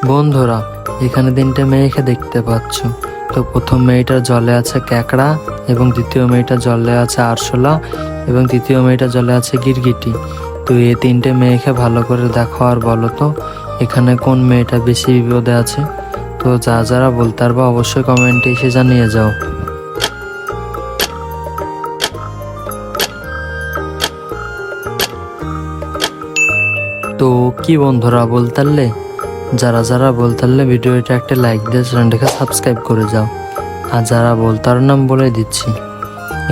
বন্ধুরা, এখানে তিনটে মেয়েকে দেখতে পাচ্ছ। তো প্রথম মেয়েটার জলে আছে ক্যাকড়া, এবং দ্বিতীয় মেয়েটার জলে আছে আরশোলা, এবং তৃতীয় মেয়েটার জলে আছে গিরগিটি। তো এই তিনটে মেয়েকে ভালো করে দেখো আর বলো তো এখানে কোন মেয়েটা বেশি বিপদে আছে। তো যারা বলতে পারবে অবশ্যই কমেন্টে এসে জানিয়ে যাও। তো কি বন্ধুরা বলতে পারলে? যারা বলতে পারলে ভিডিওটা একটা লাইক দিয়ে চ্যানেলটাকে সাবস্ক্রাইব করে যাও। আর যারা বলতার নাম বলে দিচ্ছি,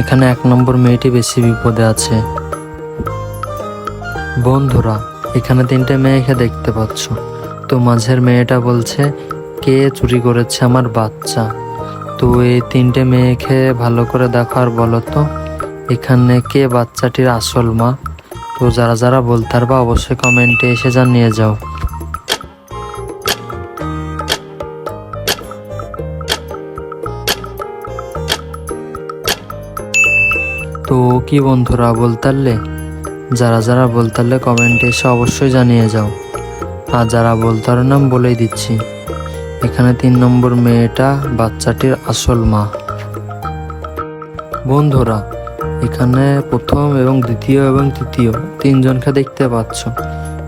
এখানে 1 নম্বর মেয়েটি বেশি বিপদে আছে। বন্ধুরা, এখানে তিনটে মেয়েকে দেখতে পাচ্ছ। তো মাঝের মেয়েটা বলছে কে চুরি করেছে আমার বাচ্চা। তো এই তিনটে মেয়েকে ভালো করে দেখো আর বলো তো এখানে কে বাচ্চাটির আসল মা। তো যারা বলতে পারবা অবশ্যই কমেন্টে এসে জানিয়ে যাও। তো কি বন্ধুরা বলতে পারলে? যারা বলতে পারলে কমেন্টে এসে অবশ্যই জানিয়ে যাও। আর যারা বলতে পারো নাম বলেই দিচ্ছি, এখানে 3 নম্বর মেয়েটা বাচ্চাটির আসল মা। বন্ধুরা, এখানে প্রথম এবং দ্বিতীয় এবং তৃতীয় 3 জনকে দেখতে পাচ্ছ।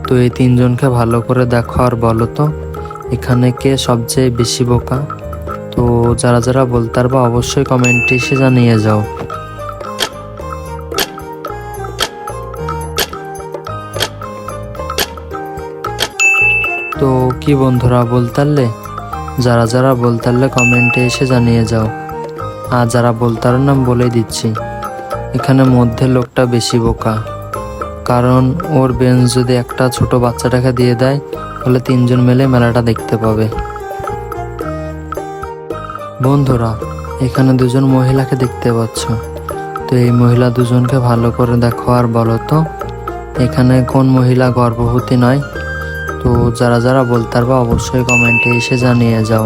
তো এই 3 জনকে ভালো করে দেখো আর বলো তো এখানে কে সবচেয়ে বেশি বোকা। তো যারা বলতে পারবা অবশ্যই কমেন্টে এসে জানিয়ে যাও। তো কি বন্ধুরা বলতে পারলে? যারা বলতে পারলে কমেন্টে এসে জানিয়ে যাও। আর যারা বলতে পারো নাম বলে দিচ্ছি, এখানে মধ্যে লোকটা বেশি বোকা। কারণ ওর বেঞ্চ যদি একটা ছোট বাচ্চাটাকে দিয়ে দেয় তাহলে 3 জন মিলে মেলাটা দেখতে পাবে। বন্ধুরা, এখানে 2 জন মহিলাকে দেখতে পাচ্ছ। তো এই মহিলা 2 জনকে ভালো করে দেখো আর বলো তো এখানে কোন মহিলা গর্ভবতী নয়। তো যারা বলতে পারবা অবশ্যই কমেন্টে এসে জানিয়ে যাও।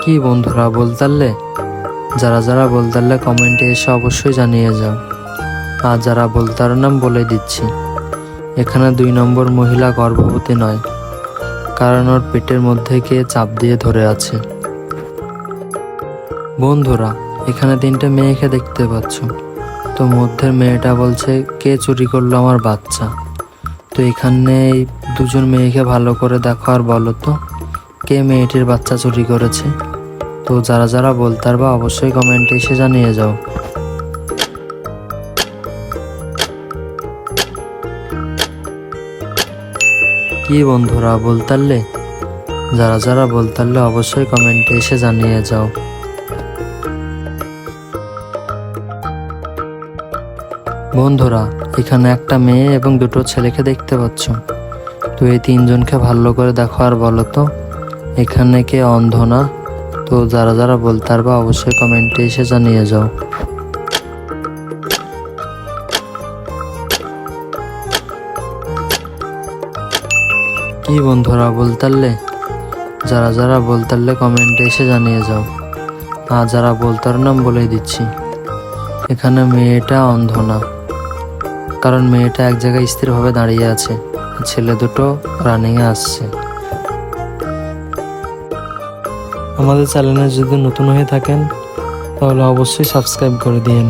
কি বন্ধুরা বলতে পারলে? যারা বলতে পারলে কমেন্টে এসে অবশ্যই জানিয়ে যাও। আর যারা বলতে পারো নাম বলে দিচ্ছি, এখানে 2 নম্বর মহিলা গর্ভবতী নয়, কারণ ওর পেটের মধ্যে কে চাপ দিয়ে ধরে আছে। বন্ধুরা, এখানে 3টে মেয়েকে দেখতে পাচ্ছ। তো মধ্যের মেয়েটা বলছে কে চুরি করলো আমার বাচ্চা। তো এখানে 2 জন মেয়েকে ভালো করে দেখো আর বলো তো কে মেয়েটির বাচ্চা চুরি করেছে। তো যারা বলতে পারবা অবশ্যই কমেন্টে এসে জানিয়ে যাও। কি বন্ধুরা বলতে পারলে? যারা বলতে পারলে অবশ্যই কমেন্টে এসে জানিয়ে যাও। বন্ধুরা, এখানে একটা মেয়ে এবং 2টো ছেলেকে দেখতে পাচ্ছ। তো এই 3 জনকে ভালো করে দেখো আর বলো তো এখানে কে অন্ধ না। তো যারা বলতে পারবা অবশ্যই কমেন্টে এসে জানিয়ে যাও। কি বন্ধুরা বলতে পারলে? যারা বলতে পারলে কমেন্টে এসে জানিয়ে যাও। আর যারা বলতে পারো নাম বলেই দিচ্ছি, এখানে মেয়েটা অন্ধ না, কারণ মেয়েটা এক জায়গায় স্থিরভাবে দাঁড়িয়ে আছে, ছেলে 2টো রানিংয়ে আসছে। আমাদের চ্যানেলে যদি নতুন হয়ে থাকেন তাহলে অবশ্যই সাবস্ক্রাইব করে দিন।